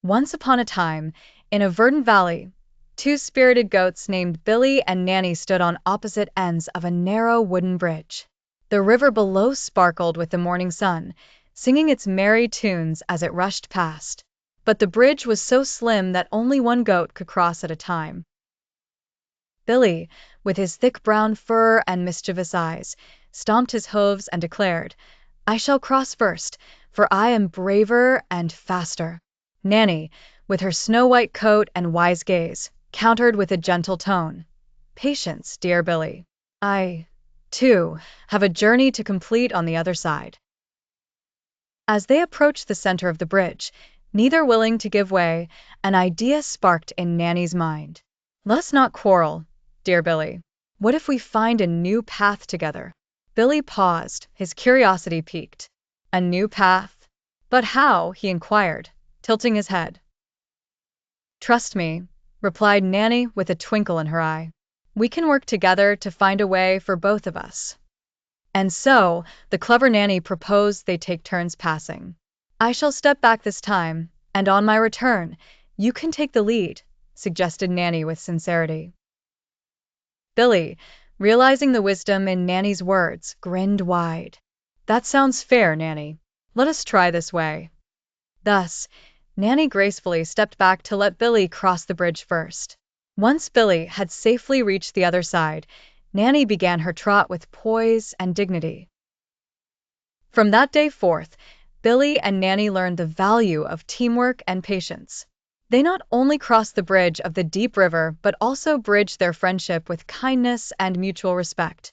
Once upon a time, in a verdant valley, two spirited goats named Billy and Nanny stood on opposite ends of a narrow wooden bridge. The river below sparkled with the morning sun, singing its merry tunes as it rushed past. But the bridge was so slim that only one goat could cross at a time. Billy, with his thick brown fur and mischievous eyes, stomped his hooves and declared, "I shall cross first, for I am braver and faster." Nanny, with her snow-white coat and wise gaze, countered with a gentle tone, "Patience, dear Billy. I, too, have a journey to complete on the other side." As they approached the center of the bridge, neither willing to give way, an idea sparked in Nanny's mind. "Let's not quarrel, dear Billy. What if we find a new path together?" Billy paused, his curiosity piqued. "A new path? But how?" he inquired, tilting his head. "Trust me," replied Nanny with a twinkle in her eye. "We can work together to find a way for both of us." And so, the clever Nanny proposed they take turns passing. "I shall step back this time, and on my return, you can take the lead," suggested Nanny with sincerity. Billy, realizing the wisdom in Nanny's words, grinned wide. "That sounds fair, Nanny. Let us try this way." Thus, Nanny gracefully stepped back to let Billy cross the bridge first. Once Billy had safely reached the other side, Nanny began her trot with poise and dignity. From that day forth, Billy and Nanny learned the value of teamwork and patience. They not only crossed the bridge of the deep river but also bridged their friendship with kindness and mutual respect.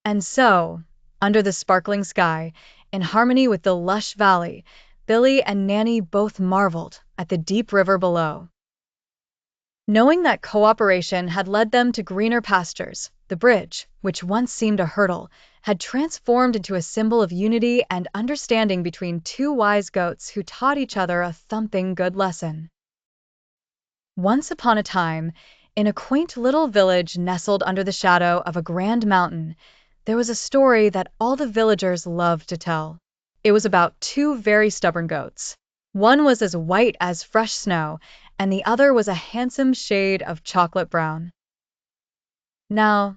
And so, under the sparkling sky, in harmony with the lush valley, Billy and Nanny both marveled at the deep river below. Knowing that cooperation had led them to greener pastures, the bridge, which once seemed a hurdle, had transformed into a symbol of unity and understanding between two wise goats who taught each other a thumping good lesson. Once upon a time, in a quaint little village nestled under the shadow of a grand mountain, there was a story that all the villagers loved to tell. It was about two very stubborn goats. One was as white as fresh snow, and the other was a handsome shade of chocolate brown. Now,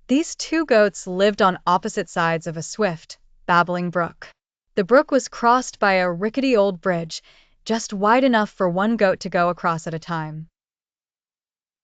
these two goats lived on opposite sides of a swift, babbling brook. The brook was crossed by a rickety old bridge, just wide enough for one goat to go across at a time.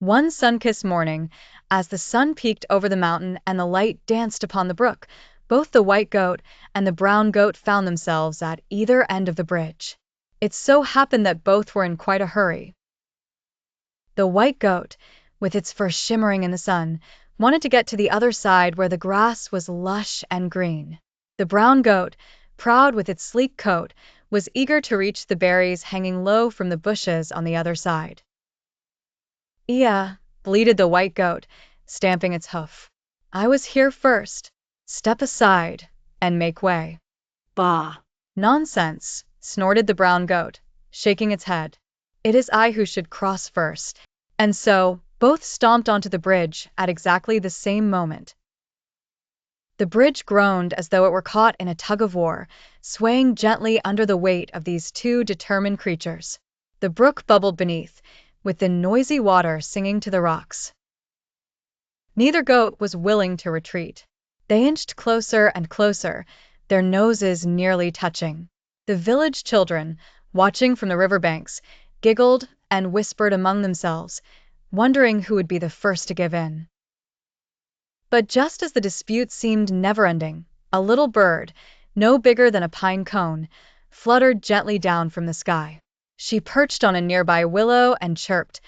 One sun-kissed morning, as the sun peeked over the mountain and the light danced upon the brook, both the white goat and the brown goat found themselves at either end of the bridge. It so happened that both were in quite a hurry. The white goat, with its fur shimmering in the sun, wanted to get to the other side where the grass was lush and green. The brown goat, proud with its sleek coat, was eager to reach the berries hanging low from the bushes on the other side. "Yeah," bleated the white goat, stamping its hoof. "I was here first. Step aside and make way." "Bah! Nonsense," snorted the brown goat, shaking its head. "It is I who should cross first." And so, both stomped onto the bridge at exactly the same moment. The bridge groaned as though it were caught in a tug-of-war, swaying gently under the weight of these two determined creatures. The brook bubbled beneath, with the noisy water singing to the rocks. Neither goat was willing to retreat. They inched closer and closer, their noses nearly touching. The village children, watching from the riverbanks, giggled and whispered among themselves, wondering who would be the first to give in. But just as the dispute seemed never-ending, a little bird, no bigger than a pine cone, fluttered gently down from the sky. She perched on a nearby willow and chirped,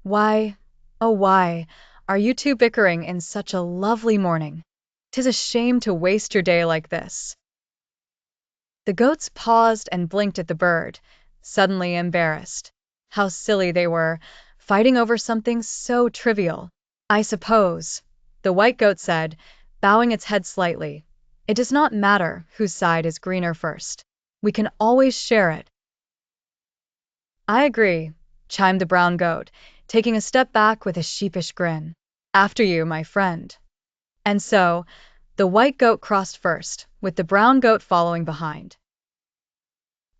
"Why, oh why, are you two bickering in such a lovely morning? 'Tis a shame to waste your day like this." The goats paused and blinked at the bird, suddenly embarrassed. How silly they were, fighting over something so trivial. "I suppose," the white goat said, bowing its head slightly, "it does not matter whose side is greener first. We can always share it." "I agree," chimed the brown goat, taking a step back with a sheepish grin. "After you, my friend." And so, the white goat crossed first, with the brown goat following behind.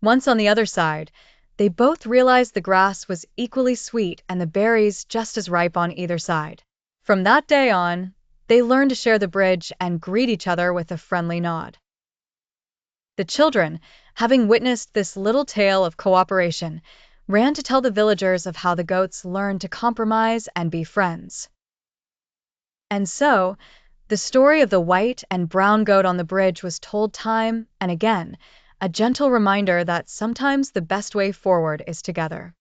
Once on the other side, They both realized the grass was equally sweet and the berries just as ripe on either side. From that day on, they learned to share the bridge and greet each other with a friendly nod. The children, having witnessed this little tale of cooperation, ran to tell the villagers of how the goats learned to compromise and be friends. And so, the story of the white and brown goat on the bridge was told time and again, a gentle reminder that sometimes the best way forward is together.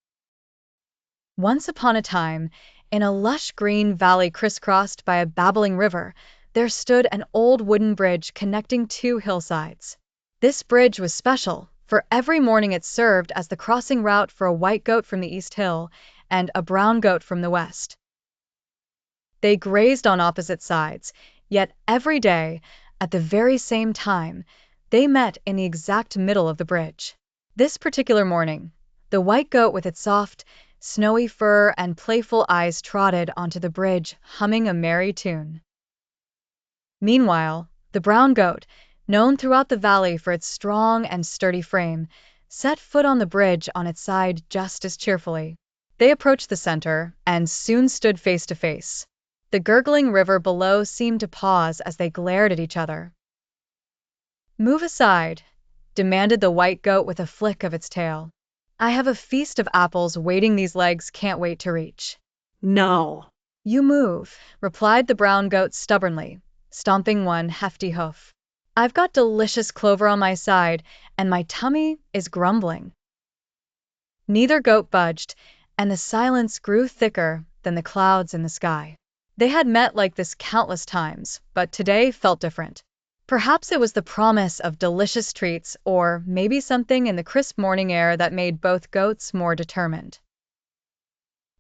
Once upon a time, in a lush green valley crisscrossed by a babbling river, there stood an old wooden bridge connecting two hillsides. This bridge was special, for every morning it served as the crossing route for a white goat from the East Hill and a brown goat from the West. They grazed on opposite sides, yet every day, at the very same time, they met in the exact middle of the bridge. This particular morning, the white goat with its soft, snowy fur and playful eyes trotted onto the bridge, humming a merry tune. Meanwhile, the brown goat, known throughout the valley for its strong and sturdy frame, set foot on the bridge on its side just as cheerfully. They approached the center and soon stood face to face. The gurgling river below seemed to pause as they glared at each other. "Move aside," demanded the white goat with a flick of its tail. "I have a feast of apples waiting these legs can't wait to reach." No. "You move," replied the brown goat stubbornly, stomping one hefty hoof. "I've got delicious clover on my side, and my tummy is grumbling." Neither goat budged, and the silence grew thicker than the clouds in the sky. They had met like this countless times, but today felt different. Perhaps it was the promise of delicious treats, or maybe something in the crisp morning air that made both goats more determined.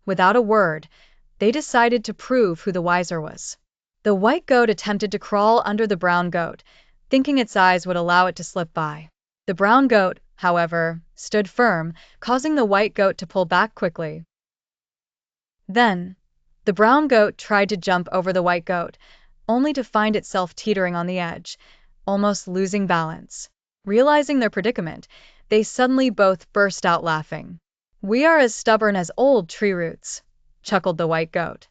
Without a word, they decided to prove who the wiser was. The white goat attempted to crawl under the brown goat, thinking its eyes would allow it to slip by. The brown goat, however, stood firm, causing the white goat to pull back quickly. Then, the brown goat tried to jump over the white goat, only to find itself teetering on the edge, almost losing balance. Realizing their predicament, they suddenly both burst out laughing. "We are as stubborn as old tree roots," chuckled the white goat.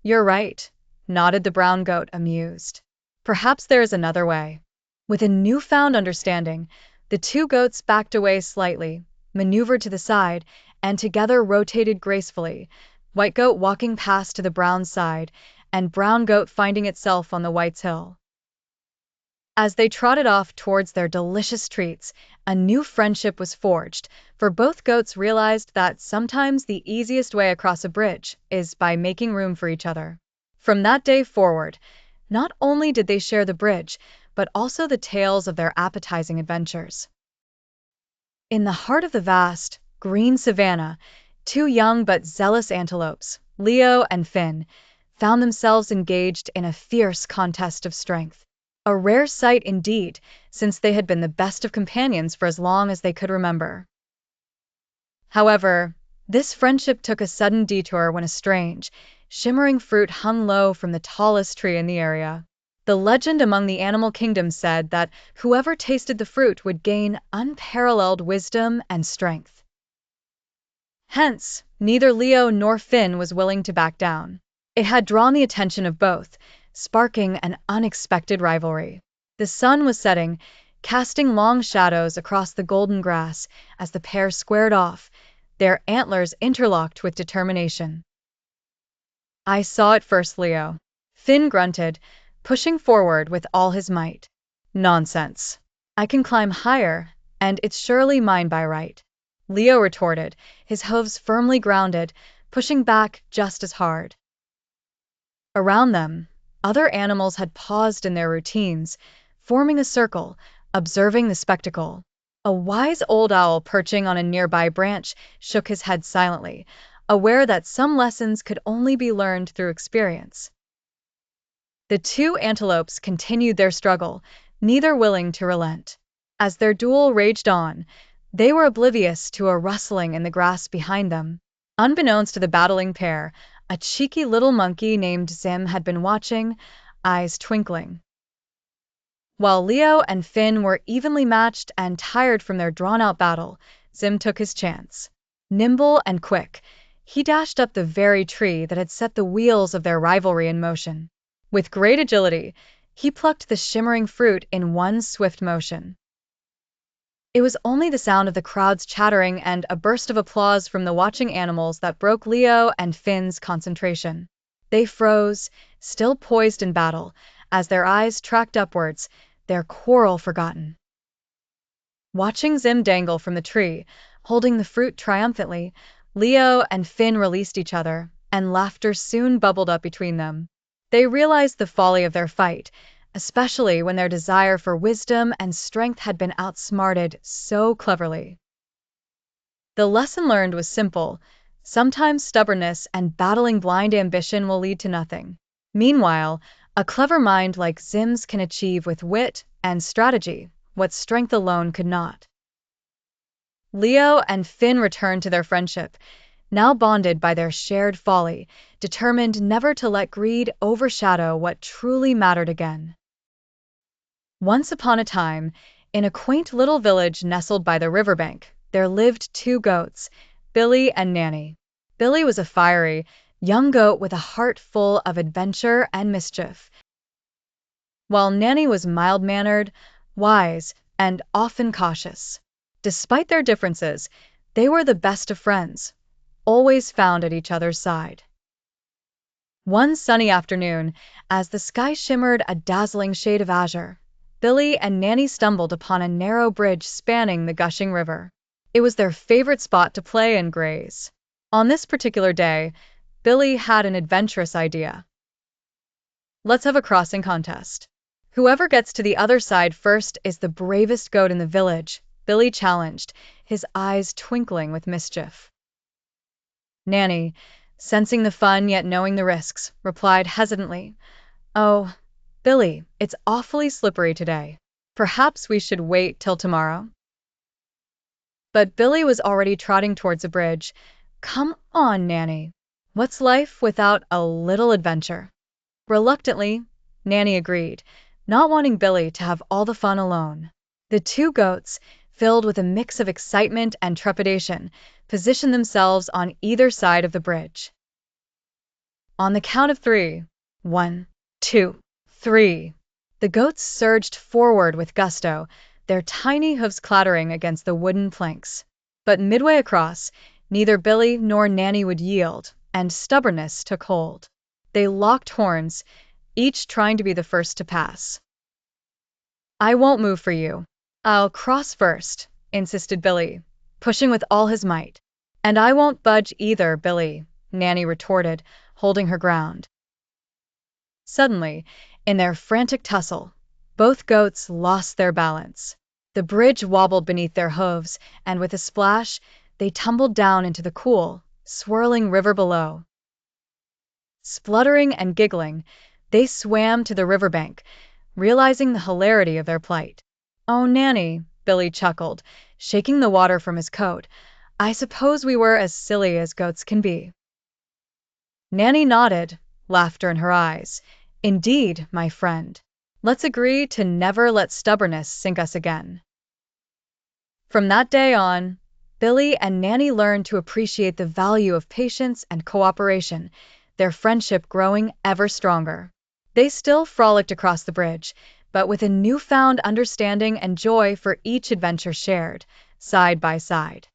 "You're right," nodded the brown goat, amused. "Perhaps there is another way." With a newfound understanding, the two goats backed away slightly, maneuvered to the side, and together rotated gracefully, white goat walking past to the brown side, and brown goat finding itself on the white's hill. As they trotted off towards their delicious treats, a new friendship was forged, for both goats realized that sometimes the easiest way across a bridge is by making room for each other. From that day forward, not only did they share the bridge, but also the tales of their appetizing adventures. In the heart of the vast, green savanna, two young but zealous antelopes, Leo and Finn, found themselves engaged in a fierce contest of strength. A rare sight indeed, since they had been the best of companions for as long as they could remember. However, this friendship took a sudden detour when a strange, shimmering fruit hung low from the tallest tree in the area. The legend among the animal kingdom said that whoever tasted the fruit would gain unparalleled wisdom and strength. Hence, neither Leo nor Finn was willing to back down. It had drawn the attention of both, sparking an unexpected rivalry. The sun was setting, casting long shadows across the golden grass as the pair squared off, their antlers interlocked with determination. "I saw it first, Leo," Finn grunted, pushing forward with all his might. "Nonsense. I can climb higher, and it's surely mine by right," Leo retorted, his hooves firmly grounded, pushing back just as hard. Around them, other animals had paused in their routines, forming a circle, observing the spectacle. A wise old owl perching on a nearby branch shook his head silently, aware that some lessons could only be learned through experience. The two antelopes continued their struggle, neither willing to relent. As their duel raged on, they were oblivious to a rustling in the grass behind them. Unbeknownst to the battling pair, a cheeky little monkey named Zim had been watching, eyes twinkling. While Leo and Finn were evenly matched and tired from their drawn-out battle, Zim took his chance. Nimble and quick, he dashed up the very tree that had set the wheels of their rivalry in motion. With great agility, he plucked the shimmering fruit in one swift motion. It was only the sound of the crowd's chattering and a burst of applause from the watching animals that broke Leo and Finn's concentration. They froze, still poised in battle, as their eyes tracked upwards, their quarrel forgotten. Watching Zim dangle from the tree, holding the fruit triumphantly, Leo and Finn released each other, and laughter soon bubbled up between them. They realized the folly of their fight, especially when their desire for wisdom and strength had been outsmarted so cleverly. The lesson learned was simple. Sometimes stubbornness and battling blind ambition will lead to nothing. Meanwhile, a clever mind like Zim's can achieve with wit and strategy what strength alone could not. Leo and Finn returned to their friendship, now bonded by their shared folly, determined never to let greed overshadow what truly mattered again. Once upon a time, in a quaint little village nestled by the riverbank, there lived two goats, Billy and Nanny. Billy was a fiery, young goat with a heart full of adventure and mischief, while Nanny was mild-mannered, wise, and often cautious. Despite their differences, they were the best of friends, always found at each other's side. One sunny afternoon, as the sky shimmered a dazzling shade of azure, Billy and Nanny stumbled upon a narrow bridge spanning the gushing river. It was their favorite spot to play and graze. On this particular day, Billy had an adventurous idea. "Let's have a crossing contest. Whoever gets to the other side first is the bravest goat in the village," Billy challenged, his eyes twinkling with mischief. Nanny, sensing the fun yet knowing the risks, replied hesitantly, "Oh, Billy, it's awfully slippery today. Perhaps we should wait till tomorrow." But Billy was already trotting towards the bridge. "Come on, Nanny. What's life without a little adventure?" Reluctantly, Nanny agreed, not wanting Billy to have all the fun alone. The two goats, filled with a mix of excitement and trepidation, positioned themselves on either side of the bridge. On the count of three, 1, 2, 3, the goats surged forward with gusto, their tiny hooves clattering against the wooden planks. But midway across, neither Billy nor Nanny would yield, and stubbornness took hold. They locked horns, each trying to be the first to pass. "I won't move for you. I'll cross first," insisted Billy, pushing with all his might. "And I won't budge either, Billy," Nanny retorted, holding her ground. Suddenly, in their frantic tussle, both goats lost their balance. The bridge wobbled beneath their hooves, and with a splash, they tumbled down into the cool, swirling river below. Spluttering and giggling, they swam to the riverbank, realizing the hilarity of their plight. "Oh, Nanny," Billy chuckled, shaking the water from his coat, "I suppose we were as silly as goats can be." Nanny nodded, laughter in her eyes. "Indeed, my friend. Let's agree to never let stubbornness sink us again." From that day on, Billy and Nanny learned to appreciate the value of patience and cooperation, their friendship growing ever stronger. They still frolicked across the bridge, but with a newfound understanding and joy for each adventure shared, side by side.